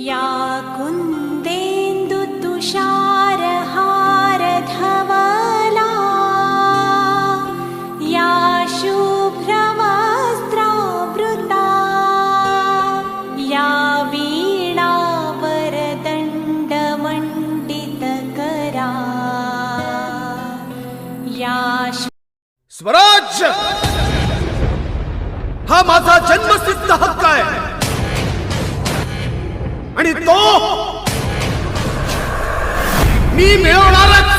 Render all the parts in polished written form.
या कुन्देन्दु तुषारहारधवला या शुभ्रवस्त्रावृता या वीणावरदण्डमण्डितकरा या स्वराज्य हा माझा जन्मसिद्ध हक्क आहे आणि तो मी मिळवणारच.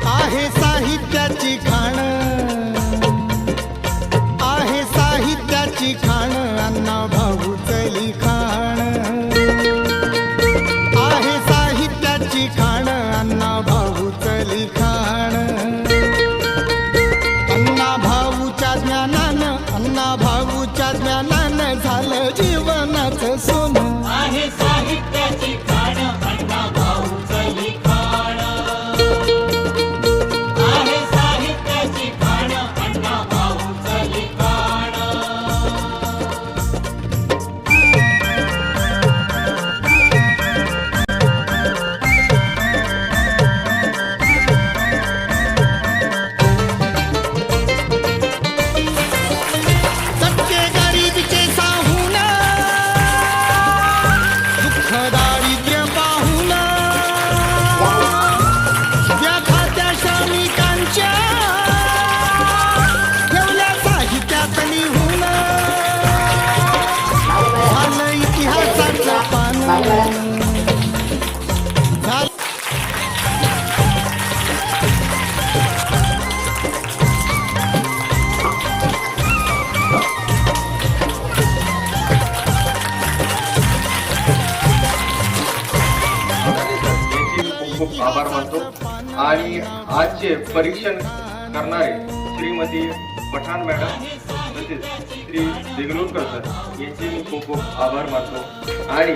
आहे साहित्याची खाण, आहे साहित्याची खाण, अण्णा भाऊच लिखाण. आहे साहित्याची खाण, अण्णा भाऊच लिखाण. अण्णा भाऊच्या ज्ञानानं, अण्णा भाऊच्या ज्ञानानं झालं जीवनाचं सोनं. आहे साहित्याची खाण, अण्णा भाऊच लिखाण. आहे साहित्याची खाण, अण्णा भाऊच लिखाण. सत्य गरिबीचे साहून, दुःख दारिद्र्य पाहून, व्याखात्या श्रमिकांच्या ठेवल्या साहित्यात लिहून. झालं इतिहासाचं पान, झालं खूप आभार मानतो. आणि आजचे परीक्षण करणारे श्रीमती पठाण मॅडम तसेच श्री देगलूरकर सर यांचे मी खूप खूप आभार मानतो. आणि